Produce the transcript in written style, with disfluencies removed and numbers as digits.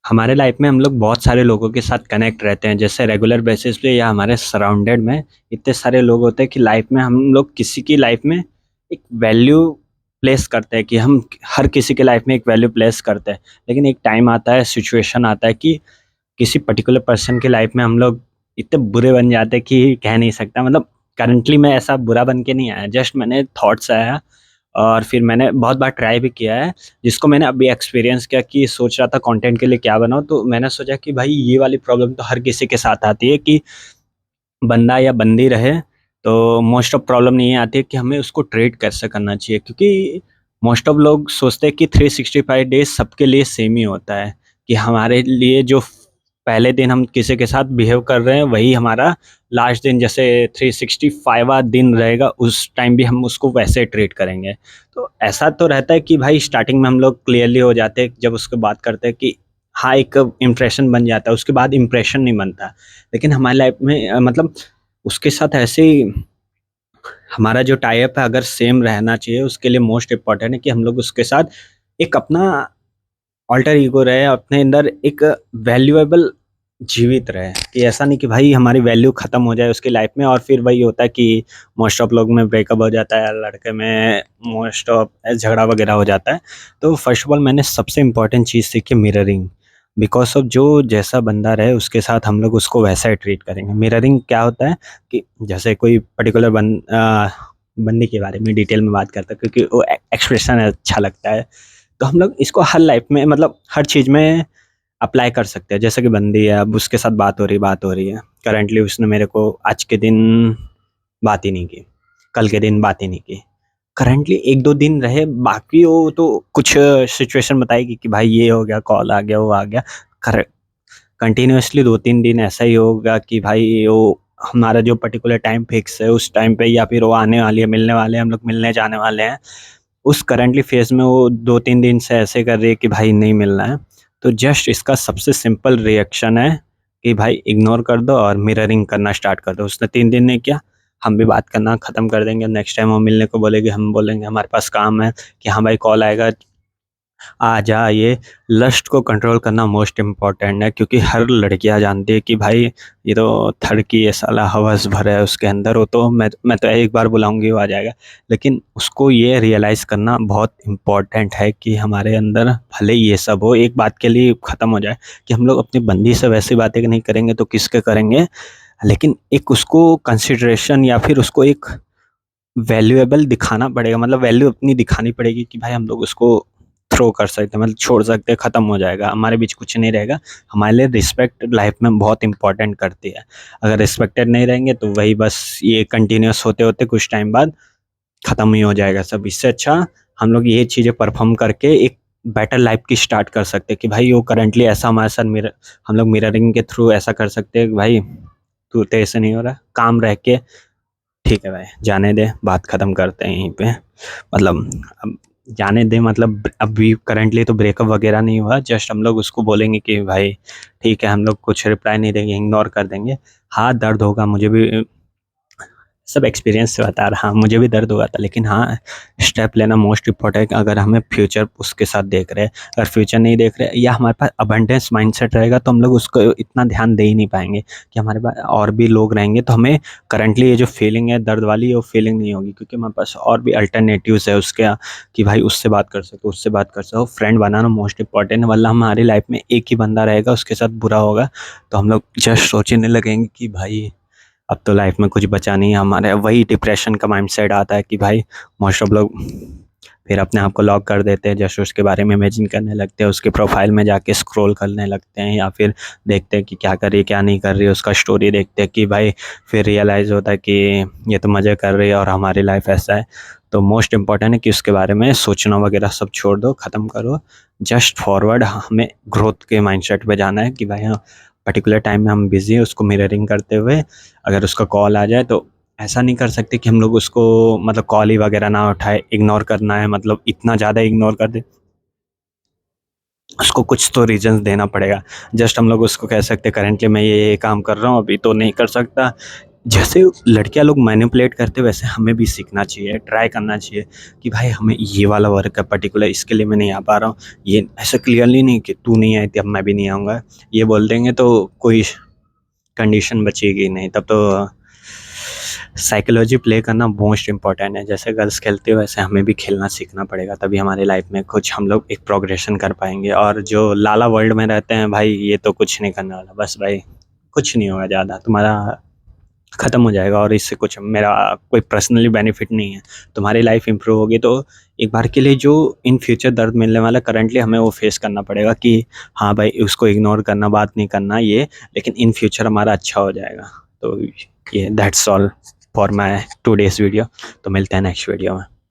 हमारे लाइफ में हम लोग बहुत सारे लोगों के साथ कनेक्ट रहते हैं, जैसे रेगुलर बेसिस पे या हमारे सराउंडेड में इतने सारे लोग होते हैं कि लाइफ में हम लोग किसी की लाइफ में एक वैल्यू प्लेस करते हैं कि हम हर किसी के लाइफ में एक वैल्यू प्लेस करते हैं। लेकिन एक टाइम आता है, सिचुएशन आता है कि किसी पर्टिकुलर पर्सन की लाइफ में हम लोग इतने बुरे बन जाते हैं कि कह नहीं सकता। मतलब करंटली मैं ऐसा बुरा बन के नहीं आया, जस्ट मैंने थॉट्स आया और फिर मैंने बहुत बार ट्राई भी किया है, जिसको मैंने अभी एक्सपीरियंस किया कि सोच रहा था कंटेंट के लिए क्या बनाऊँ, तो मैंने सोचा कि भाई ये वाली प्रॉब्लम तो हर किसी के साथ आती है कि बंदा या बंदी रहे, तो मोस्ट ऑफ प्रॉब्लम ये आती है कि हमें उसको ट्रीट कैसे करना चाहिए, क्योंकि मोस्ट ऑफ लोग सोचते हैं कि 365 डेज सबके लिए सेम ही होता है, कि हमारे लिए जो पहले दिन हम किसी के साथ बिहेव कर रहे हैं वही हमारा लास्ट दिन, जैसे 365वां दिन रहेगा उस टाइम भी हम उसको वैसे ट्रीट करेंगे। तो ऐसा तो रहता है कि भाई स्टार्टिंग में हम लोग क्लियरली हो जाते हैं जब उसको बात करते हैं कि हाँ, एक इम्प्रेशन बन जाता है, उसके बाद इम्प्रेशन नहीं बनता। लेकिन हमारी लाइफ में मतलब उसके साथ ऐसे ही हमारा जो टाई अप है अगर सेम रहना चाहिए, उसके लिए मोस्ट इम्पोर्टेंट है कि हम लोग उसके साथ एक अपना अल्टर ईगो रहे, अपने अंदर एक वैल्यूएबल जीवित रहे, कि ऐसा नहीं कि भाई हमारी वैल्यू खत्म हो जाए उसकी लाइफ में। और फिर वही होता है कि मोस्ट ऑफ लोग में ब्रेकअप हो जाता है, लड़के में मोस्ट ऑफ झगड़ा वगैरह हो जाता है। तो फर्स्ट ऑफ ऑल मैंने सबसे इम्पोर्टेंट चीज़ सीखी मिररिंग। बिकॉज ऑफ जो जैसा बंदा रहे उसके साथ हम लोग उसको वैसा ही ट्रीट करेंगे। मिररिंग क्या होता है कि जैसे कोई पर्टिकुलर बंदी के बारे में डिटेल में बात करता है, क्योंकि वो एक्सप्रेशन अच्छा लगता है, तो हम लोग इसको हर लाइफ में मतलब हर चीज़ में अप्लाई कर सकते हैं। जैसे कि बंदी है, अब उसके साथ बात हो रही है, करंटली उसने मेरे को आज के दिन बात ही नहीं की, कल के दिन बात ही नहीं की, करंटली एक दो दिन रहे, बाकी वो तो कुछ सिचुएशन बताएगी कि भाई ये हो गया, कॉल आ गया, वो आ गया। कंटिन्यूअसली 2-3 दिन ऐसा ही होगा कि भाई वो हमारा जो पर्टिकुलर टाइम फिक्स है उस टाइम पे, या फिर वो आने वाली है, मिलने वाले हैं, हम लोग मिलने जाने वाले हैं, उस करंटली फेज में वो 2-3 दिन से ऐसे कर रही है कि भाई नहीं मिलना है। तो जस्ट इसका सबसे सिंपल रिएक्शन है कि भाई इग्नोर कर दो और मिररिंग करना स्टार्ट कर दो। उसने 3 दिन नहीं किया, हम भी बात करना खत्म कर देंगे। नेक्स्ट टाइम वो मिलने को बोलेगी, हम बोलेंगे हमारे पास काम है, कि हाँ भाई कॉल आएगा आ जा। ये लस्ट को कंट्रोल करना मोस्ट इम्पॉर्टेंट है, क्योंकि हर लड़कियां जानती है कि भाई ये तो थर की ये साला हवस भर है उसके अंदर, वो तो मैं तो एक बार बुलाऊंगी वो आ जाएगा। लेकिन उसको ये रियलाइज़ करना बहुत इम्पॉर्टेंट है कि हमारे अंदर भले ही ये सब हो, एक बात के लिए ख़त्म हो जाए कि हम लोग अपनी बंदी से वैसी बातें नहीं करेंगे तो किसके करेंगे। लेकिन एक उसको कंसिडरेशन या फिर उसको एक वैल्यूएबल दिखाना पड़ेगा, मतलब वैल्यू अपनी दिखानी पड़ेगी कि भाई हम लोग उसको थ्रो कर सकते हैं, मतलब छोड़ सकते हैं, ख़त्म हो जाएगा, हमारे बीच कुछ नहीं रहेगा। हमारे लिए रिस्पेक्ट लाइफ में बहुत इंपॉर्टेंट करती है। अगर रिस्पेक्टेड नहीं रहेंगे तो वही बस ये कंटिन्यूस होते होते कुछ टाइम बाद ख़त्म ही हो जाएगा सब। इससे अच्छा हम लोग ये चीज़ें परफॉर्म करके एक बेटर लाइफ की स्टार्ट कर सकते हैं कि भाई वो करंटली ऐसा हमारे साथ मिरर, हम लोग मिररिंग के थ्रू ऐसा कर सकते हैं कि भाई तू तो ऐसे नहीं हो रहा, काम रह के ठीक है भाई जाने दे, बात ख़त्म करते हैं यहीं पे। मतलब अब जाने दे, मतलब अभी करंटली तो ब्रेकअप वगैरह नहीं हुआ, जस्ट हम लोग उसको बोलेंगे कि भाई ठीक है, हम लोग कुछ रिप्लाई नहीं देंगे, इग्नोर कर देंगे। हाँ दर्द होगा, मुझे भी सब एक्सपीरियंस से बता रहा, मुझे भी दर्द हुआ था, लेकिन हाँ स्टेप लेना मोस्ट इम्पोर्टेंट है। अगर हमें फ्यूचर उसके साथ देख रहे हैं, अगर फ्यूचर नहीं देख रहे या हमारे पास अबंडेंस माइंडसेट रहेगा तो हम लोग उसको इतना ध्यान दे ही नहीं पाएंगे कि हमारे पास और भी लोग रहेंगे, तो हमें करंटली ये जो फीलिंग है दर्द वाली, वो फीलिंग नहीं होगी, क्योंकि हमारे पास और भी अल्टरनेटिव्स है उसके, कि भाई उससे बात कर सको, उससे बात कर सको। फ्रेंड बनाना मोस्ट इंपॉर्टेंट है, वरना हमारी लाइफ में एक ही बंदा रहेगा, उसके साथ बुरा होगा तो हम लोग जस्ट सोचने लगेंगे कि भाई अब तो लाइफ में कुछ बचा नहीं है। हमारे वही डिप्रेशन का माइंडसेट आता है कि भाई मोस्ट ऑफ लोग फिर अपने आप को लॉक कर देते हैं, जैसे उसके बारे में इमेजिन करने लगते हैं, उसके प्रोफाइल में जाके स्क्रॉल करने लगते हैं, या फिर देखते हैं कि क्या कर रही है क्या नहीं कर रही है, उसका स्टोरी देखते हैं कि भाई फिर रियलाइज़ होता है कि ये तो मज़े कर रही है और हमारी लाइफ ऐसा है। तो मोस्ट इम्पॉर्टेंट है कि उसके बारे में सोचना वगैरह सब छोड़ दो, ख़त्म करो, जस्ट फॉरवर्ड हमें ग्रोथ के माइंडसेट पे जाना है कि भाई हाँ पर्टिकुलर टाइम में हम बिज़ी हैं, उसको मिररिंग करते हुए अगर उसका कॉल आ जाए तो ऐसा नहीं कर सकते कि हम लोग उसको मतलब कॉल ही वगैरह ना उठाए, इग्नोर करना है, मतलब इतना ज़्यादा इग्नोर कर दे, उसको कुछ तो रीज़न्स देना पड़ेगा। जस्ट हम लोग उसको कह सकते हैं करेंटली मैं ये काम कर रहा हूँ, अभी तो नहीं कर सकता, जैसे लड़कियां लोग मैनिपुलेट करते वैसे हमें भी सीखना चाहिए, ट्राई करना चाहिए कि भाई हमें ये वाला वर्क है पर्टिकुलर, इसके लिए मैं नहीं आ पा रहा हूँ, ये ऐसा क्लियरली नहीं कि तू नहीं आई थी अब मैं भी नहीं आऊँगा, ये बोल देंगे तो कोई कंडीशन बचेगी नहीं। तब तो साइकोलॉजी प्ले करना मोस्ट इम्पॉर्टेंट है। जैसे गर्ल्स खेलते हो वैसे हमें भी खेलना सीखना पड़ेगा, तभी हमारी लाइफ में कुछ हम लोग एक प्रोग्रेशन कर पाएंगे। और जो लाला वर्ल्ड में रहते हैं भाई, ये तो कुछ नहीं करने वाला, बस भाई कुछ नहीं होगा, ज़्यादा तुम्हारा ख़त्म हो जाएगा और इससे कुछ मेरा कोई पर्सनली बेनिफिट नहीं है। तुम्हारी लाइफ इंप्रूव होगी तो एक बार के लिए जो इन फ्यूचर दर्द मिलने वाला करंटली हमें वो फेस करना पड़ेगा कि हाँ भाई उसको इग्नोर करना, बात नहीं करना ये, लेकिन इन फ्यूचर हमारा अच्छा हो जाएगा। तो ये that's all for my two days video. तो मिलते हैं नेक्स्ट वीडियो में।